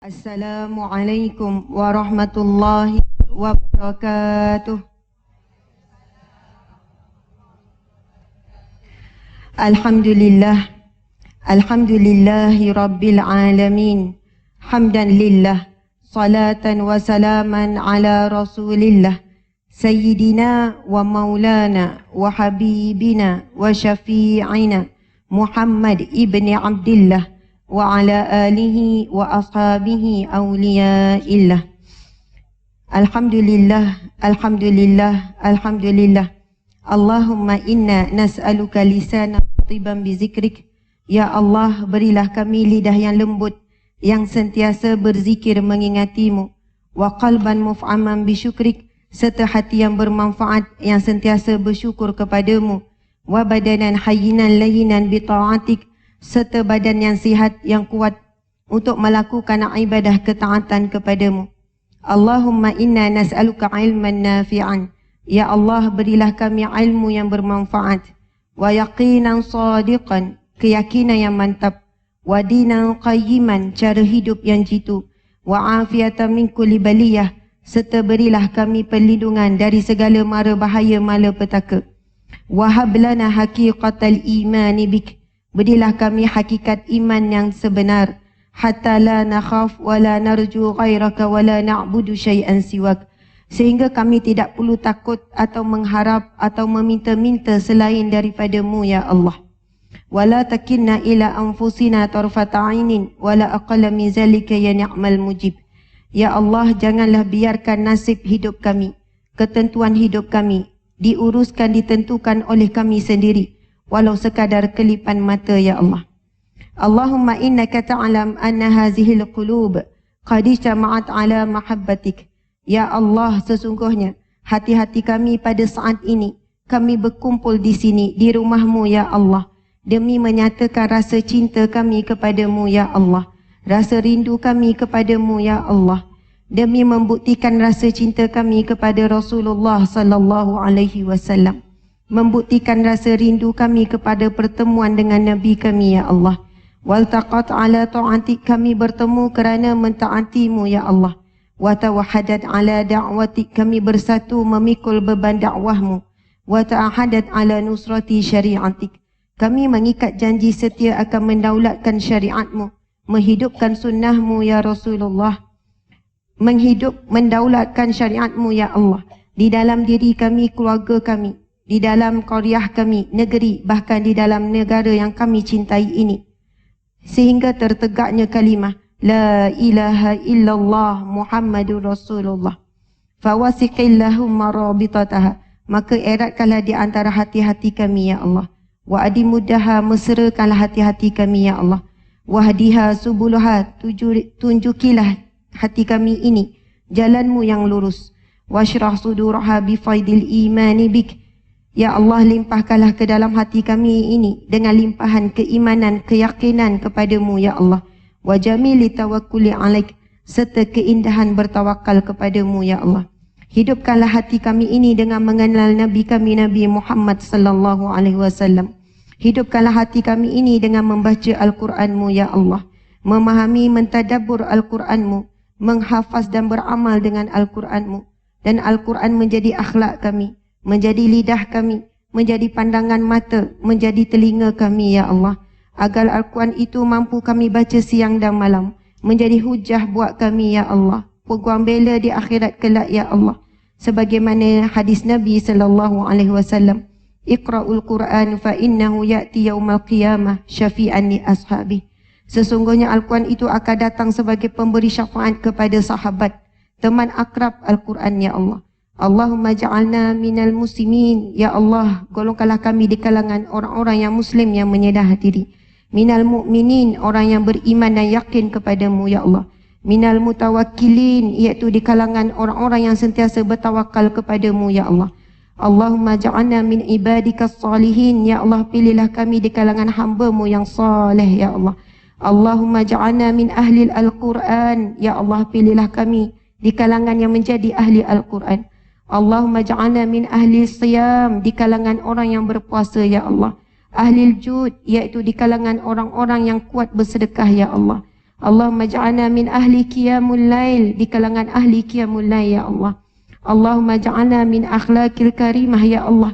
Assalamualaikum warahmatullahi wabarakatuh. Alhamdulillah, alhamdulillahi rabbil alamin. Hamdan lillah, salatan wa salaman ala rasulillah, sayyidina wa maulana wa habibina wa syafi'ina Muhammad ibni Abdillah wa ala alihi wa ashabihi awliyaillah. Alhamdulillah, alhamdulillah, alhamdulillah. Allahumma inna nas'aluka lisana tiban bizikrik. Ya Allah, berilah kami lidah yang lembut, yang sentiasa berzikir mengingatimu. Wa qalban muf'aman bisyukrik, serta hati yang bermanfaat, yang sentiasa bersyukur kepadamu. Wa badanan hayyinan layyinan bita'atik, serta badan yang sihat, yang kuat untuk melakukan ibadah ketaatan kepadamu. Allahumma inna nas'aluka ilman nafi'an. Ya Allah, berilah kami ilmu yang bermanfaat. Wa yaqinan sadiqan, keyakinan yang mantap. Wa dinan qayyiman, cara hidup yang jitu. Wa afiatan min kulli baliyah, serta berilah kami perlindungan dari segala mara bahaya malapetaka. Wa hab lana haqiqatal imani bik, berilah kami hakikat iman yang sebenar. Hatta la nakhaf wa la narju ghairaka wa la na'budu syai'an siwak, sehingga kami tidak perlu takut atau mengharap atau meminta-minta selain daripadamu ya Allah. Wa la takinna ila anfusina tarfata ainin wa la aqalla min zalika ya ni'mal mujib. Ya Allah, janganlah biarkan nasib hidup kami, ketentuan hidup kami diuruskan, ditentukan oleh kami sendiri, walau sekadar kelipan mata ya Allah. Allahumma innaka ta'lam anna hazihil qulub qad ijtama'at ala mahabbatik. Ya Allah, sesungguhnya hati-hati kami pada saat ini, kami berkumpul di sini, di rumahmu ya Allah, demi menyatakan rasa cinta kami kepadamu ya Allah, rasa rindu kami kepadamu ya Allah, demi membuktikan rasa cinta kami kepada Rasulullah sallallahu alaihi wasallam, membuktikan rasa rindu kami kepada pertemuan dengan Nabi kami ya Allah. Waltaqat ala ta'atik, kami bertemu kerana mentaatimu ya Allah. Wa tawahadat ala da'watik, kami bersatu memikul beban dakwahmu. Wa ta'ahadat ala nusrati syariatik, kami mengikat janji setia akan mendaulatkan syariatmu, menghidupkan sunnahmu ya Rasulullah, mendaulatkan syariatmu ya Allah di dalam diri kami, keluarga kami, di dalam qaryah kami, negeri, bahkan di dalam negara yang kami cintai ini, sehingga tertegaknya kalimah La ilaha illallah Muhammadur Rasulullah. Fawasiqillahumma rabitataha, maka eratkanlah di antara hati-hati kami ya Allah. Wa adimuddaha, meserakanlah hati-hati kami ya Allah. Wahdiha subulaha, tunjukilah hati kami ini jalanmu yang lurus. Washrah suduraha bifaidil imani bik, ya Allah, limpahkanlah ke dalam hati kami ini dengan limpahan keimanan, keyakinan kepadamu ya Allah. Wa jamili tawakkuli alaik, serta keindahan bertawakal kepadamu ya Allah. Hidupkanlah hati kami ini dengan mengenal Nabi kami, Nabi Muhammad sallallahu alaihi wasallam. Hidupkanlah hati kami ini dengan membaca Al-Quranmu ya Allah, memahami, mentadabbur Al-Quranmu, menghafaz dan beramal dengan Al-Quranmu. Dan Al-Quran menjadi akhlak kami, menjadi lidah kami, menjadi pandangan mata, menjadi telinga kami ya Allah, agar Al-Quran itu mampu kami baca siang dan malam, menjadi hujah buat kami ya Allah, peguam bela di akhirat kelak ya Allah. Sebagaimana hadis Nabi sallallahu alaihi wasallam, Iqra'ul Quran fa innahu ya'ti yaumal qiyamah syafi'an li ashabi. Sesungguhnya Al-Quran itu akan datang sebagai pemberi syafaat kepada sahabat, teman akrab Al-Quran ya Allah. Allahumma ja'alna minal muslimin, ya Allah, golongkanlah kami di kalangan orang-orang yang muslim yang menyedah diri. Minal mu'minin, orang yang beriman dan yakin kepadamu ya Allah. Minal mutawakkilin, iaitu di kalangan orang-orang yang sentiasa bertawakal kepadamu ya Allah. Allahumma ja'alna min ibadikas salihin, ya Allah, pilihlah kami di kalangan hamba-Mu yang saleh ya Allah. Allahumma ja'alna min ahli al-Quran, ya Allah, pilihlah kami di kalangan yang menjadi ahli Al-Quran. Allahumma ja'alna min ahli siyam, di kalangan orang yang berpuasa ya Allah. Ahli jud, iaitu di kalangan orang-orang yang kuat bersedekah ya Allah. Allahumma ja'alna min ahli qiyamul lail, di kalangan ahli qiyamul lail ya Allah. Allahumma ja'alna min akhlaqil karimah ya Allah.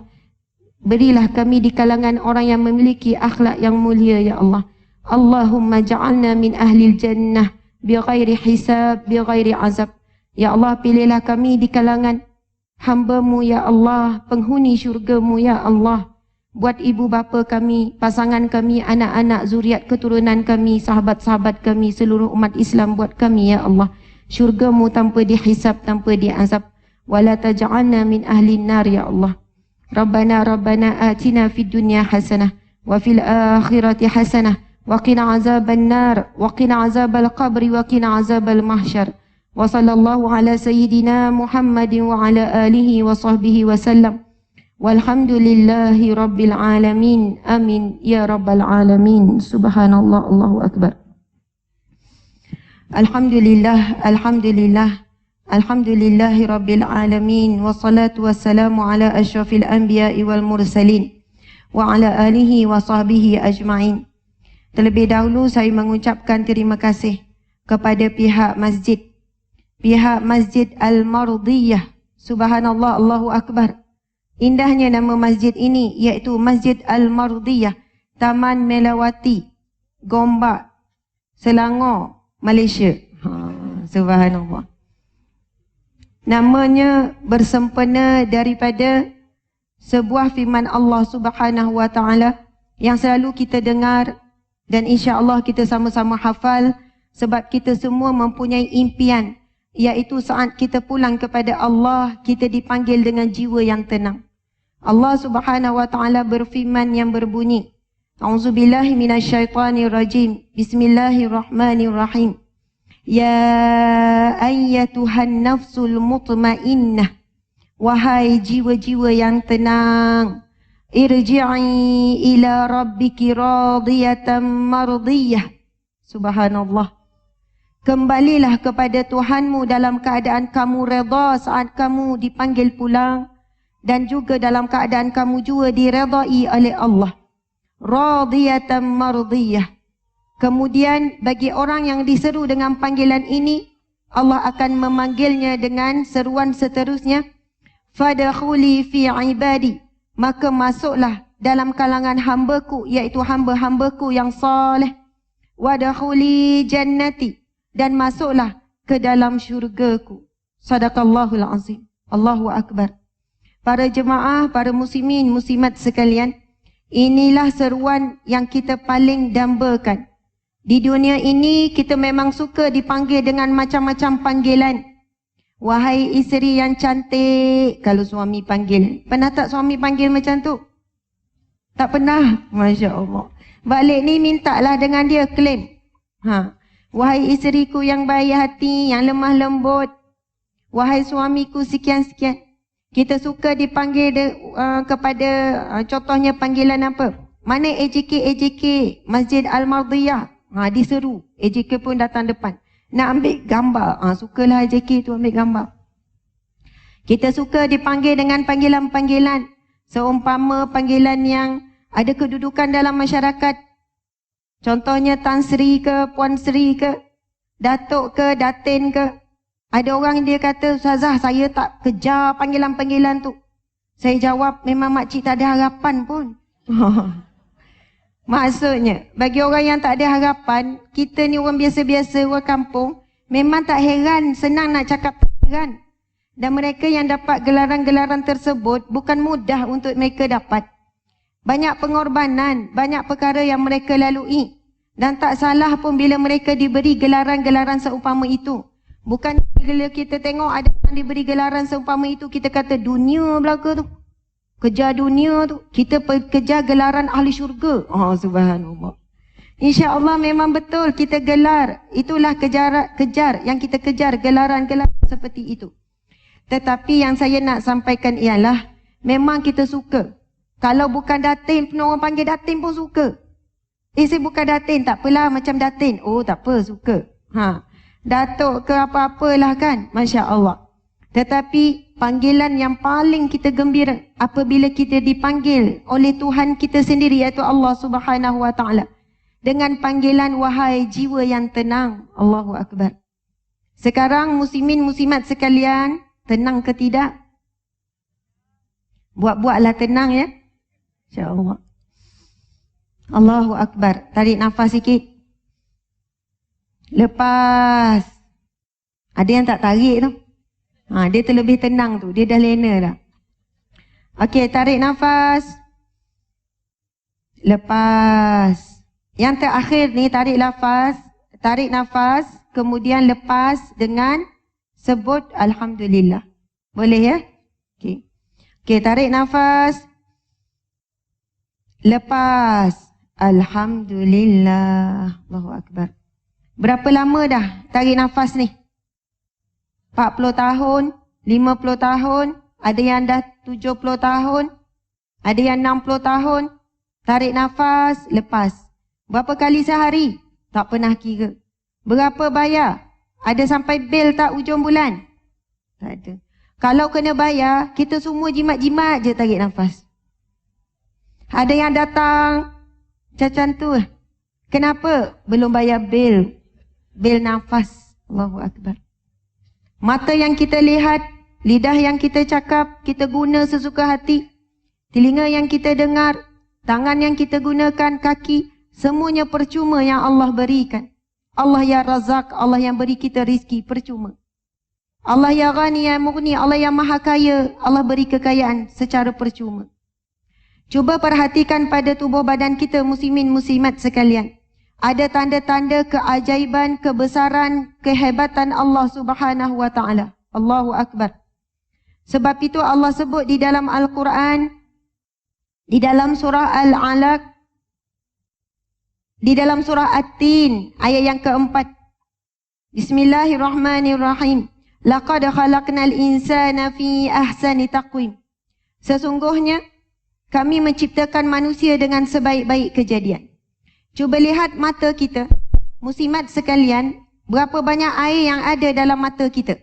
Berilah kami di kalangan orang yang memiliki akhlak yang mulia ya Allah. Allahumma ja'alna min ahlil jannah bighairi hisab, bighairi azab. Ya Allah, pilihlah kami di kalangan hamba-Mu ya Allah, penghuni syurga-Mu ya Allah. Buat ibu bapa kami, pasangan kami, anak-anak, zuriat keturunan kami, sahabat-sahabat kami, seluruh umat Islam buat kami ya Allah. Syurga-Mu tanpa dihisab, tanpa diazab. Wala taj'alna min ahlin nar ya Allah. Rabbana atina fid dunya hasanah wa fil akhirati hasanah wa qina azaban nar wa qina azabal qabri wa qina azabal mahsyar. Wa sallallahu ala sayyidina Muhammadin wa ala alihi wa sahbihi wa sallam. Walhamdulillahi rabbil alamin. Amin ya rabbal alamin. Subhanallah, Allahu akbar. Alhamdulillah, alhamdulillah. Alhamdulillahi rabbil alamin. Wassalatu wassalamu ala asyrafil anbiya'i wal mursalin wa ala alihi wa sahbihi ajma'in. Terlebih dahulu saya mengucapkan terima kasih kepada pihak Masjid Al-Mardiyah. Subhanallah, Allahu akbar. Indahnya nama masjid ini, iaitu Masjid Al-Mardiyah, Taman Melawati, Gombak, Selangor, Malaysia. Subhanallah. Namanya bersempena daripada sebuah firman Allah Subhanahu wa taala yang selalu kita dengar dan insya-Allah kita sama-sama hafal, sebab kita semua mempunyai impian, iaitu saat kita pulang kepada Allah, kita dipanggil dengan jiwa yang tenang. Allah Subhanahu wa taala berfirman yang berbunyi, A'udzubillahi minasyaitonirrajim. Bismillahirrahmanirrahim. Ya ayyatuhan nafsul mutmainnah, wahai jiwa-jiwa yang tenang, irji'i ila rabbiki radiyatan mardiyah. Subhanallah. Kembalilah kepada Tuhanmu dalam keadaan kamu redha saat kamu dipanggil pulang, dan juga dalam keadaan kamu juga diredai oleh Allah. Radiyatan mardiyah. Kemudian bagi orang yang diseru dengan panggilan ini, Allah akan memanggilnya dengan seruan seterusnya. Fadakhuli fi ibadi. Maka masuklah dalam kalangan hamba-Ku, iaitu hamba-hamba-Ku yang saleh. Wadakhuli jannati. Dan masuklah ke dalam syurga-Ku. Sadaqallahul azim. Allahu akbar. Para jemaah, para muslimin, muslimat sekalian, inilah seruan yang kita paling dambakan. Di dunia ini kita memang suka dipanggil dengan macam-macam panggilan. Wahai isteri yang cantik, kalau suami panggil. Pernah tak suami panggil macam tu? Tak pernah? Masya Allah. Balik ni mintalah dengan dia klaim. Wahai isteriku yang baik hati, yang lemah lembut. Wahai suamiku sekian-sekian. Kita suka dipanggil kepada contohnya panggilan apa? Mana AJK Masjid Al-Mardiyah? Diseru. AJK pun datang depan. Nak ambil gambar. Sukalah AJK tu ambil gambar. Kita suka dipanggil dengan panggilan-panggilan. Seumpama panggilan yang ada kedudukan dalam masyarakat. Contohnya Tan Sri ke, Puan Sri ke, Datuk ke, Datin ke. Ada orang dia kata, Ustazah, saya tak kejar panggilan-panggilan tu. Saya jawab, memang makcik tak ada harapan pun. Maksudnya, bagi orang yang tak ada harapan, kita ni orang biasa-biasa, orang kampung, memang tak heran, senang nak cakap tak heran. Dan mereka yang dapat gelaran-gelaran tersebut, bukan mudah untuk mereka dapat. Banyak pengorbanan, banyak perkara yang mereka lalui. Dan tak salah pun bila mereka diberi gelaran-gelaran seumpama itu. Bukan bila kita tengok ada yang diberi gelaran seumpama itu, kita kata dunia belaka tu. Kejar dunia tu. Kita kejar gelaran ahli syurga. Subhanallah. InsyaAllah memang betul kita gelar. Itulah kejar yang kita kejar, gelaran-gelaran seperti itu. Tetapi yang saya nak sampaikan ialah, memang kita suka. Kalau bukan datin, pun orang panggil datin pun suka. Saya bukan datin, tak apalah macam datin. Oh tak apa, suka. Datuk ke apa-apalah kan, Masya Allah. Tetapi panggilan yang paling kita gembira apabila kita dipanggil oleh Tuhan kita sendiri, iaitu Allah Subhanahu wa taala. dengan panggilan wahai jiwa yang tenang. Allahu Akbar. Sekarang muslimin muslimat sekalian, tenang ke tidak? Buat-buatlah tenang ya. InsyaAllah. Allahu Akbar. Tarik nafas sikit. Lepas. Ada yang tak tarik tu. Dia terlebih tenang tu. Dia dah lena dah. Okey, tarik nafas. Lepas. Yang terakhir ni tarik nafas, kemudian lepas dengan sebut Alhamdulillah. Boleh ya? Okey. Okey, tarik nafas. Lepas. Alhamdulillah. Allahu Akbar. Berapa lama dah tarik nafas ni? 40 tahun, 50 tahun, ada yang dah 70 tahun, ada yang 60 tahun. Tarik nafas, lepas. Berapa kali sehari? Tak pernah kira. Berapa bayar? Ada sampai bil tak ujung bulan? Tak ada. Kalau kena bayar, kita semua jimat-jimat je tarik nafas. Ada yang datang macam tu. Kenapa? Belum bayar bil. Bil nafas. Allahu Akbar. Mata yang kita lihat, lidah yang kita cakap, kita guna sesuka hati. Telinga yang kita dengar, tangan yang kita gunakan, kaki, semuanya percuma yang Allah berikan. Allah ya Razak, Allah yang beri kita rizki, percuma. Allah ya Ghani, ya Mughni, Allah yang maha kaya, Allah beri kekayaan secara percuma. Cuba perhatikan pada tubuh badan kita, muslimin muslimat sekalian. Ada tanda-tanda keajaiban, kebesaran, kehebatan Allah Subhanahu wa taala. Allahu Akbar. Sebab itu Allah sebut di dalam Al-Quran, di dalam surah Al-Alaq, di dalam surah At-Tin, ayat yang keempat. Bismillahirrahmanirrahim. Laqad khalaqnal insana fi ahsani taqwim. Sesungguhnya kami menciptakan manusia dengan sebaik-baik kejadian. Cuba lihat mata kita. Muslimat sekalian, berapa banyak air yang ada dalam mata kita?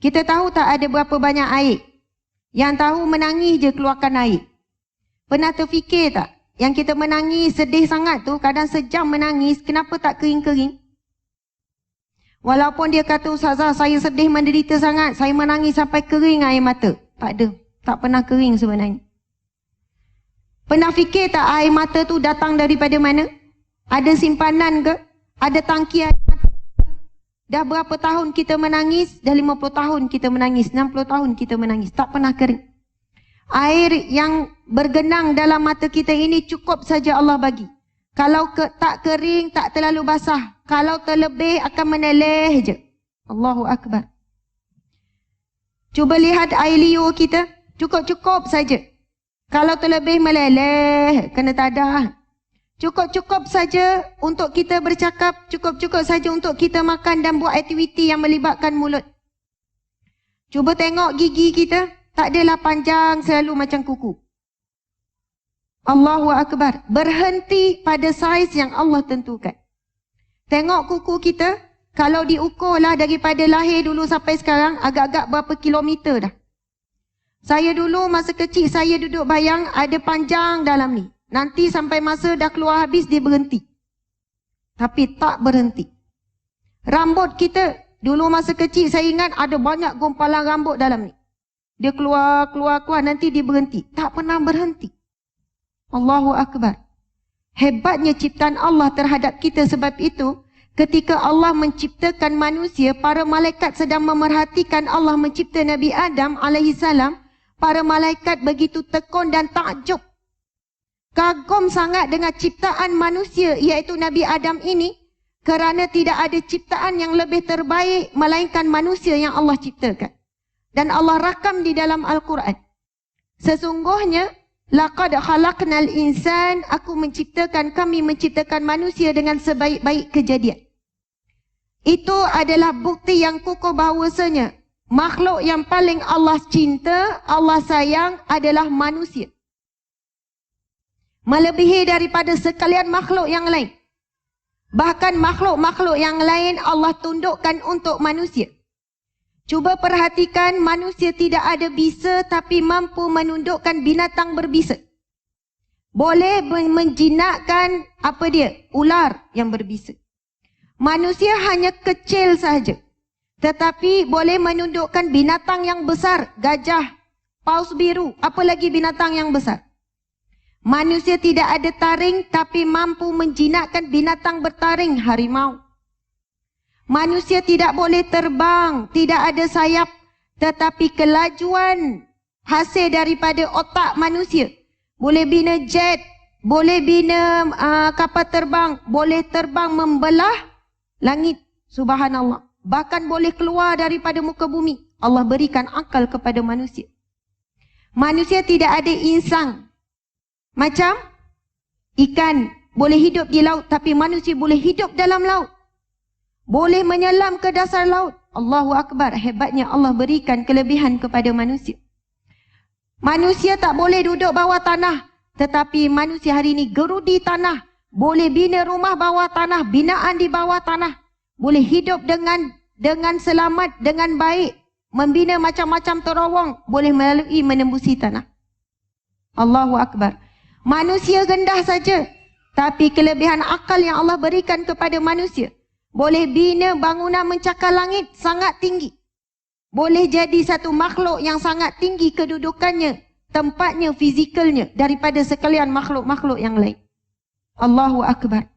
Kita tahu tak ada berapa banyak air? Yang tahu menangis je keluarkan air. Pernah terfikir tak? Yang kita menangis sedih sangat tu, kadang sejam menangis, kenapa tak kering-kering? Walaupun dia kata, Ustazah, saya sedih menderita sangat, saya menangis sampai kering air mata. Tak ada. Tak pernah kering sebenarnya. Pernah fikir tak air mata tu datang daripada mana? Ada simpanan ke? Ada tangki air mata? Dah berapa tahun kita menangis? Dah 50 tahun kita menangis, 60 tahun kita menangis. Tak pernah kering. Air yang bergenang dalam mata kita ini cukup saja Allah bagi. Kalau tak kering, tak terlalu basah. Kalau terlebih akan meneleh je. Allahu Akbar. Cuba lihat air liur kita. Cukup-cukup saja. Kalau terlebih meleleh, kena tadah. Cukup-cukup saja untuk kita bercakap. Cukup-cukup saja untuk kita makan dan buat aktiviti yang melibatkan mulut. Cuba tengok gigi kita. Tak adalah panjang selalu macam kuku. Allahu Akbar. Berhenti pada saiz yang Allah tentukan. Tengok kuku kita. Kalau diukurlah daripada lahir dulu sampai sekarang, agak-agak berapa kilometer dah. Saya dulu masa kecil saya duduk bayang ada panjang dalam ni. Nanti sampai masa dah keluar habis dia berhenti. Tapi tak berhenti. Rambut kita dulu masa kecil saya ingat ada banyak gumpalan rambut dalam ni. Dia keluar nanti dia berhenti. Tak pernah berhenti. Allahu Akbar. Hebatnya ciptaan Allah terhadap kita, sebab itu ketika Allah menciptakan manusia, para malaikat sedang memerhatikan Allah mencipta Nabi Adam alaihissalam. Para malaikat begitu tekun dan takjub. Kagum sangat dengan ciptaan manusia, iaitu Nabi Adam ini. Kerana tidak ada ciptaan yang lebih terbaik melainkan manusia yang Allah ciptakan. Dan Allah rakam di dalam Al-Quran. Sesungguhnya, laqad khalaqnal insan, kami menciptakan manusia dengan sebaik-baik kejadian. Itu adalah bukti yang kukuh bahawasanya makhluk yang paling Allah cinta, Allah sayang adalah manusia. Melebihi daripada sekalian makhluk yang lain. Bahkan makhluk-makhluk yang lain Allah tundukkan untuk manusia. Cuba perhatikan, manusia tidak ada bisa tapi mampu menundukkan binatang berbisa. boleh menjinakkan apa dia? Ular yang berbisa. Manusia hanya kecil sahaja, tetapi boleh menundukkan binatang yang besar, gajah, paus biru, apalagi binatang yang besar. Manusia tidak ada taring tapi mampu menjinakkan binatang bertaring, harimau. Manusia tidak boleh terbang, tidak ada sayap, tetapi kelajuan hasil daripada otak manusia boleh bina jet, boleh bina kapal terbang, boleh terbang membelah langit. Subhanallah. Bahkan boleh keluar daripada muka bumi. Allah berikan akal kepada manusia. Manusia tidak ada insang. Macam ikan boleh hidup di laut, tapi manusia boleh hidup dalam laut. Boleh menyelam ke dasar laut. Allahu Akbar. Hebatnya Allah berikan kelebihan kepada manusia. Manusia tak boleh duduk bawah tanah, tetapi manusia hari ini gerudi tanah. Boleh bina rumah bawah tanah, binaan di bawah tanah. Boleh hidup dengan selamat, dengan baik. Membina macam-macam terowong. Boleh melalui menembusi tanah. Allahu Akbar. Manusia rendah saja, tapi kelebihan akal yang Allah berikan kepada manusia boleh bina bangunan mencakar langit sangat tinggi. Boleh jadi satu makhluk yang sangat tinggi kedudukannya, tempatnya, fizikalnya daripada sekalian makhluk-makhluk yang lain. Allahu Akbar.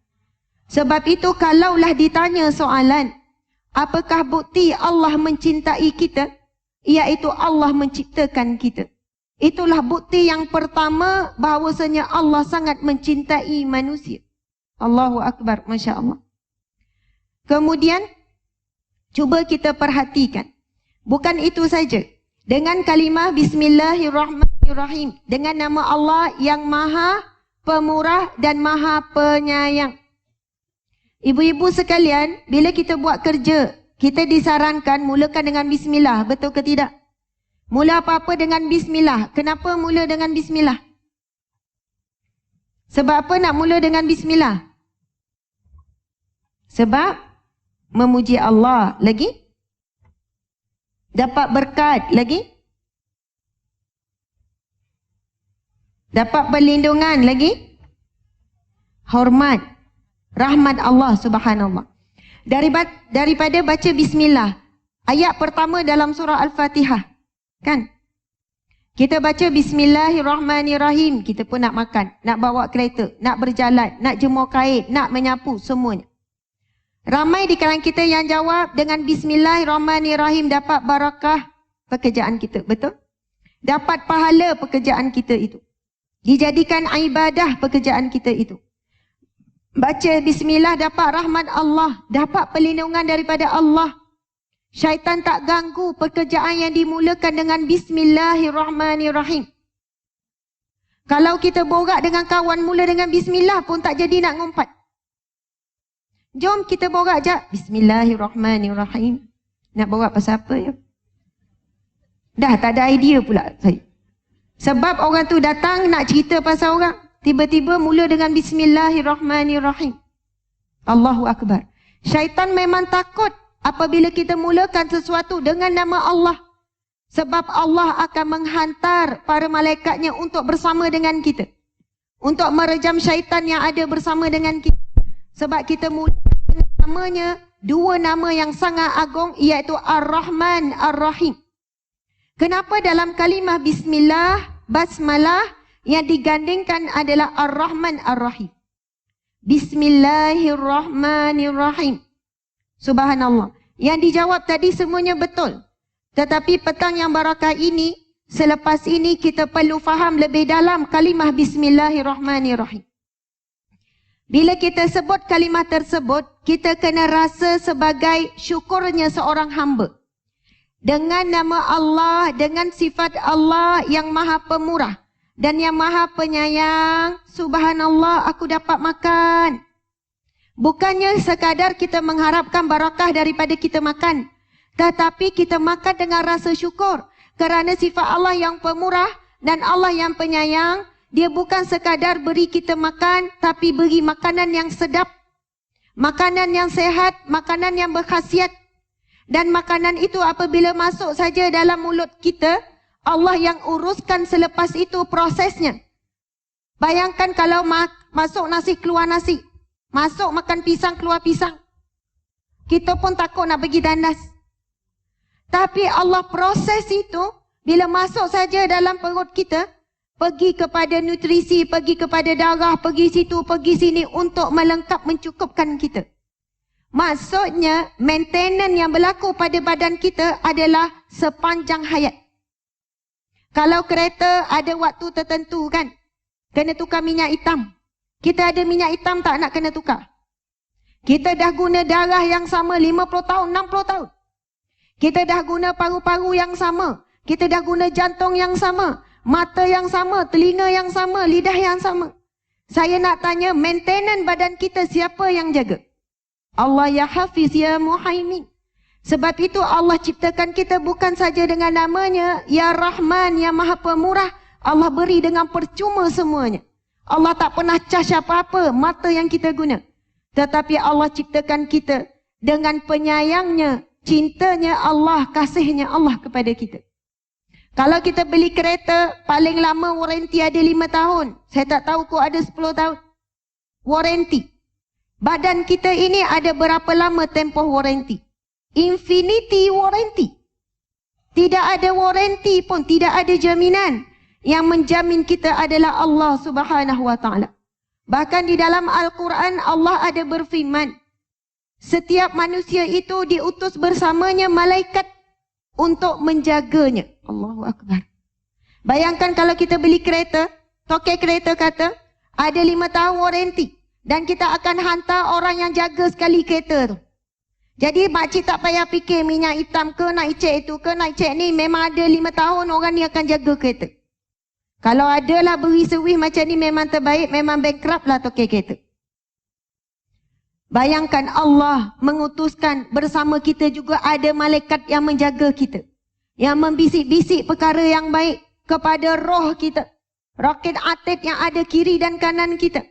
Sebab itu kalaulah ditanya soalan, apakah bukti Allah mencintai kita? Iaitu Allah menciptakan kita. Itulah bukti yang pertama bahawasanya Allah sangat mencintai manusia. Allahu Akbar, Masya Allah. Kemudian, cuba kita perhatikan. Bukan itu saja. Dengan kalimah Bismillahirrahmanirrahim. Dengan nama Allah yang Maha Pemurah dan Maha Penyayang. Ibu-ibu sekalian, bila kita buat kerja, kita disarankan mulakan dengan Bismillah. Betul ke tidak? Mula apa-apa dengan Bismillah. Kenapa mula dengan Bismillah? Sebab apa nak mula dengan Bismillah? Sebab memuji Allah. Lagi? Dapat berkat. Lagi? Dapat perlindungan. Lagi? Hormat. Rahmat Allah subhanallah. Daripada baca Bismillah. Ayat pertama dalam surah Al-Fatihah. Kan? Kita baca Bismillahirrahmanirrahim. Kita pun nak makan, nak bawa kereta, nak berjalan, nak jemur kain, nak menyapu, semuanya. Ramai di kalangan kita yang jawab dengan Bismillahirrahmanirrahim dapat barakah pekerjaan kita. Betul? Dapat pahala pekerjaan kita itu. Dijadikan ibadah pekerjaan kita itu. Baca Bismillah dapat rahmat Allah, dapat perlindungan daripada Allah. Syaitan tak ganggu pekerjaan yang dimulakan dengan Bismillahirrahmanirrahim. Kalau kita borak dengan kawan mula dengan Bismillah pun tak jadi nak ngumpat. Jom kita borak je. Bismillahirrahmanirrahim. Nak borak pasal apa ya? Dah tak ada idea pula saya. Sebab orang tu datang nak cerita pasal orang. Tiba-tiba mula dengan Bismillahirrahmanirrahim. Allahu Akbar. Syaitan memang takut apabila kita mulakan sesuatu dengan nama Allah. Sebab Allah akan menghantar para malaikatnya untuk bersama dengan kita. Untuk merejam syaitan yang ada bersama dengan kita. Sebab kita mula dengan namanya, dua nama yang sangat agung, iaitu Ar-Rahman, Ar-Rahim. Kenapa dalam kalimah Bismillah, Basmalah, yang digandingkan adalah Ar-Rahman, Ar-Rahim. Bismillahirrahmanirrahim. Subhanallah. Yang dijawab tadi semuanya betul. Tetapi petang yang barakah ini, selepas ini kita perlu faham lebih dalam kalimah Bismillahirrahmanirrahim. Bila kita sebut kalimah tersebut, kita kena rasa sebagai syukurnya seorang hamba. Dengan nama Allah, dengan sifat Allah yang Maha Pemurah dan yang Maha Penyayang, subhanallah aku dapat makan. Bukannya sekadar kita mengharapkan barakah daripada kita makan, tetapi kita makan dengan rasa syukur. Kerana sifat Allah yang pemurah dan Allah yang penyayang, dia bukan sekadar beri kita makan, tapi beri makanan yang sedap, makanan yang sehat, makanan yang berkhasiat. Dan makanan itu apabila masuk saja dalam mulut kita, Allah yang uruskan selepas itu prosesnya. Bayangkan kalau masuk nasi keluar nasi. Masuk makan pisang keluar pisang. Kita pun takut nak pergi tandas. Tapi Allah proses itu, bila masuk saja dalam perut kita, pergi kepada nutrisi, pergi kepada darah, pergi situ, pergi sini untuk melengkap mencukupkan kita. Maksudnya, maintenance yang berlaku pada badan kita adalah sepanjang hayat. Kalau kereta ada waktu tertentu kan, kena tukar minyak hitam. Kita ada minyak hitam tak nak kena tukar. Kita dah guna darah yang sama 50 tahun, 60 tahun. Kita dah guna paru-paru yang sama. Kita dah guna jantung yang sama. Mata yang sama, telinga yang sama, lidah yang sama. Saya nak tanya, maintenance badan kita siapa yang jaga? Allah ya Hafiz ya Muhaimin. Sebab itu Allah ciptakan kita bukan saja dengan namanya, Ya Rahman, Ya Maha Pemurah. Allah beri dengan percuma semuanya. Allah tak pernah cas apa-apa mata yang kita guna. Tetapi Allah ciptakan kita dengan penyayangnya, cintanya Allah, kasihnya Allah kepada kita. Kalau kita beli kereta, paling lama waranti ada 5 tahun. Saya tak tahu kok ada 10 tahun. Waranti. Badan kita ini ada berapa lama tempoh waranti? Infinity waranti. Tidak ada waranti pun, tidak ada jaminan. Yang menjamin kita adalah Allah Subhanahu wa taala. Bahkan di dalam Al-Quran Allah ada berfirman, setiap manusia itu diutus bersamanya malaikat untuk menjaganya. Allahu Akbar. Bayangkan kalau kita beli kereta, tokek kereta kata, ada 5 tahun waranti. Dan kita akan hantar orang yang jaga sekali kereta tu. Jadi makcik tak payah fikir minyak hitam ke, nak cek itu ke, nak cek ni. Memang ada 5 tahun orang ni akan jaga kereta. Kalau adalah beri sewih macam ni memang terbaik, memang bankrupt lah tokek kereta. Bayangkan Allah mengutuskan bersama kita juga ada malaikat yang menjaga kita. Yang membisik-bisik perkara yang baik kepada roh kita. Rakit atid yang ada kiri dan kanan kita.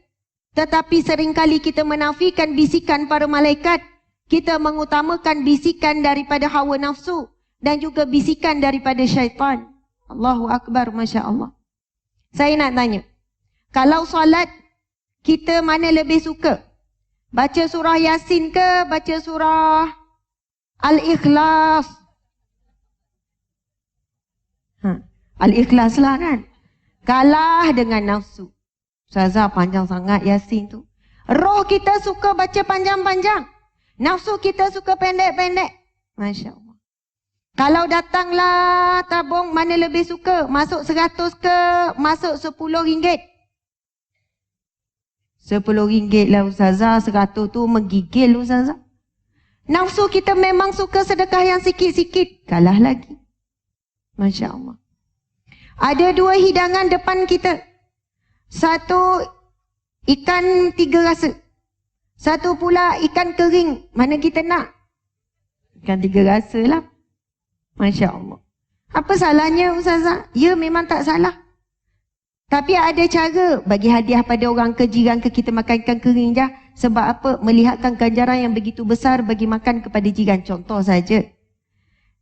Tetapi seringkali kita menafikan bisikan para malaikat. Kita mengutamakan bisikan daripada hawa nafsu. Dan juga bisikan daripada syaitan. Allahu Akbar, Masya Allah. Saya nak tanya. Kalau solat, kita mana lebih suka? Baca surah Yasin ke? Baca surah Al-Ikhlas? Al-Ikhlas lah kan? Kalah dengan nafsu. Ustazah panjang sangat Yasin tu. Roh kita suka baca panjang-panjang. Nafsu kita suka pendek-pendek. Masya Allah. Kalau datanglah tabung, mana lebih suka? Masuk 100 ke? Masuk RM10? RM10 lah Ustazah. 100 tu menggigil Ustazah. Nafsu kita memang suka sedekah yang sikit-sikit. Kalah lagi. Masya Allah. Ada 2 hidangan depan kita. Satu, ikan 3 rasa. Satu pula ikan kering. Mana kita nak? Ikan 3 rasa lah. Masya Allah. Apa salahnya Ustazah? Ya memang tak salah. Tapi ada cara bagi hadiah pada orang ke, jiran ke, kita makan ikan kering je. Sebab apa? Melihatkan ganjaran yang begitu besar bagi makan kepada jiran. Contoh saja.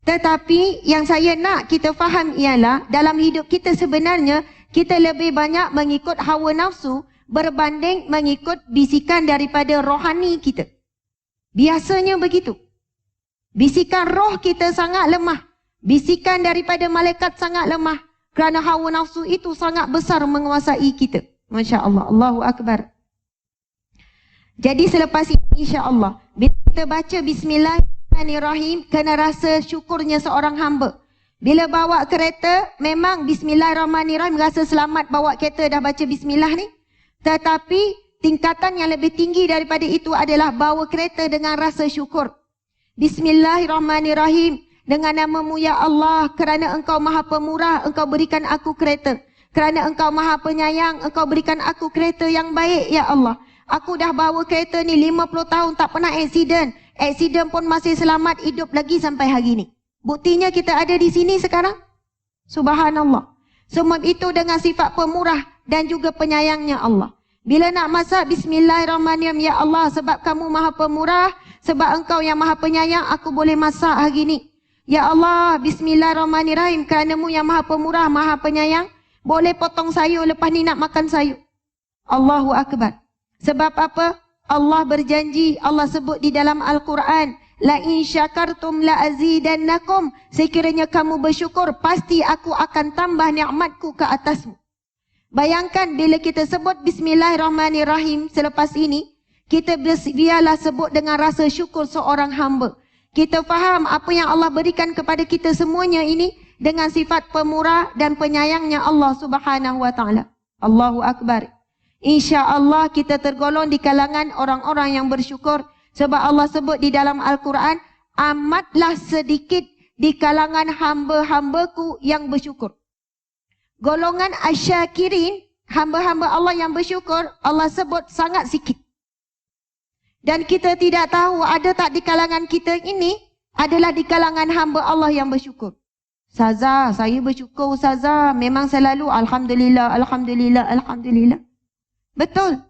Tetapi yang saya nak kita faham ialah dalam hidup kita sebenarnya kita lebih banyak mengikut hawa nafsu berbanding mengikut bisikan daripada rohani kita. Biasanya begitu. Bisikan roh kita sangat lemah. Bisikan daripada malaikat sangat lemah. Kerana hawa nafsu itu sangat besar menguasai kita. Masya Allah. Allahu Akbar. Jadi selepas ini insya-Allah, bila kita baca Bismillahirrahmanirrahim, kena rasa syukurnya seorang hamba. Bila bawa kereta, memang Bismillahirrahmanirrahim, rasa selamat bawa kereta dah baca Bismillah ni. Tetapi tingkatan yang lebih tinggi daripada itu adalah bawa kereta dengan rasa syukur. Bismillahirrahmanirrahim. Dengan namamu ya Allah, kerana engkau maha pemurah, engkau berikan aku kereta. Kerana engkau maha penyayang, engkau berikan aku kereta yang baik ya Allah. Aku dah bawa kereta ni 50 tahun tak pernah aksiden. Aksiden pun masih selamat, hidup lagi sampai hari ni. Buktinya kita ada di sini sekarang. Subhanallah. Semua itu dengan sifat pemurah dan juga penyayangnya Allah. Bila nak masak, Bismillahirrahmanirrahim. Ya Allah, sebab kamu maha pemurah, sebab engkau yang maha penyayang, aku boleh masak hari ni. Ya Allah, Bismillahirrahmanirrahim. Kerana-Mu yang maha pemurah, maha penyayang, boleh potong sayur lepas ni nak makan sayur. Allahu Akbar. Sebab apa? Allah berjanji, Allah sebut di dalam Al-Quran, la in syakartum la azidannakum. Sekiranya kamu bersyukur, pasti aku akan tambah nikmatku ke atasmu. Bayangkan bila kita sebut bismillahirrahmanirrahim selepas ini, kita biarlah sebut dengan rasa syukur seorang hamba. Kita faham apa yang Allah berikan kepada kita semuanya ini dengan sifat pemurah dan penyayangnya Allah Subhanahu wa taala. Allahu Akbar. Insya-Allah kita tergolong di kalangan orang-orang yang bersyukur sebab Allah sebut di dalam Al-Quran, amatlah sedikit di kalangan hamba-hambaku yang bersyukur. Golongan asyakirin, hamba-hamba Allah yang bersyukur, Allah sebut sangat sikit. Dan kita tidak tahu ada tak di kalangan kita ini adalah di kalangan hamba Allah yang bersyukur. Ustazah, saya bersyukur Ustazah. Memang selalu Alhamdulillah, Alhamdulillah, Alhamdulillah. Betul.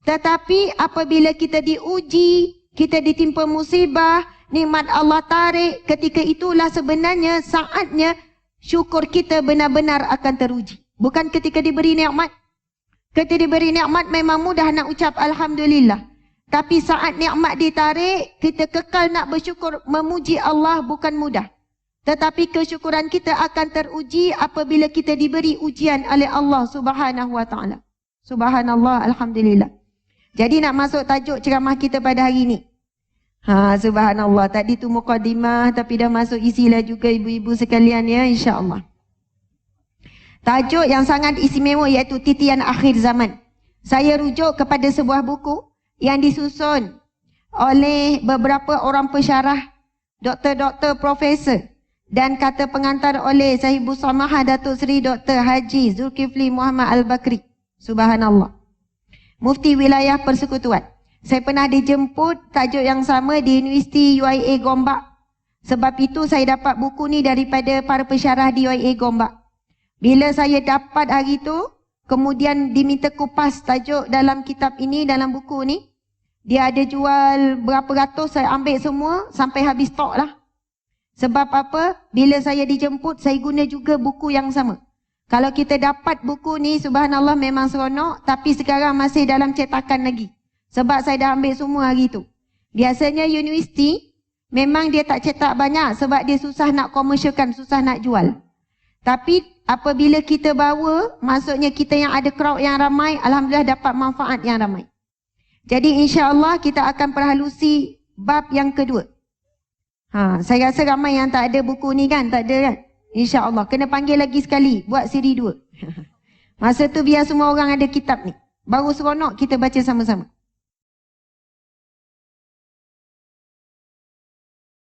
Tetapi apabila kita diuji, kita ditimpa musibah, nikmat Allah tarik, ketika itulah sebenarnya saatnya syukur kita benar-benar akan teruji. Bukan ketika diberi nikmat. Ketika diberi nikmat memang mudah nak ucap Alhamdulillah. Tapi saat nikmat ditarik, kita kekal nak bersyukur, memuji Allah bukan mudah. Tetapi kesyukuran kita akan teruji apabila kita diberi ujian oleh Allah Subhanahu wa taala. Subhanallah, Alhamdulillah. Jadi nak masuk tajuk ceramah kita pada hari ini. Subhanallah. Tadi tu mukadimah tapi dah masuk isilah juga ibu-ibu sekalian ya, insya-Allah. Tajuk yang sangat istimewa iaitu titian akhir zaman. Saya rujuk kepada sebuah buku yang disusun oleh beberapa orang pensyarah, doktor-doktor, profesor dan kata pengantar oleh Sahibus Samahah Datuk Seri Dr. Haji Zulkifli Muhammad Al-Bakri. Subhanallah. Mufti Wilayah Persekutuan. Saya pernah dijemput tajuk yang sama di Universiti UIA Gombak. Sebab itu saya dapat buku ni daripada para pensyarah di UIA Gombak. Bila saya dapat hari tu, kemudian diminta kupas tajuk dalam kitab ini, dalam buku ni. Dia ada jual berapa ratus, saya ambil semua sampai habis stok lah. Sebab apa? Bila saya dijemput, saya guna juga buku yang sama. Kalau kita dapat buku ni, subhanallah memang seronok. Tapi sekarang masih dalam cetakan lagi. Sebab saya dah ambil semua hari tu. Biasanya universiti, memang dia tak cetak banyak. Sebab dia susah nak komersialkan, susah nak jual. Tapi apabila kita bawa, maksudnya kita yang ada crowd yang ramai, alhamdulillah dapat manfaat yang ramai. Jadi insya-Allah kita akan perhalusi bab yang kedua. Saya rasa ramai yang tak ada buku ni kan? Tak ada kan? InsyaAllah. Kena panggil lagi sekali. Buat siri 2. Masa tu biar semua orang ada kitab ni. Baru seronok kita baca sama-sama.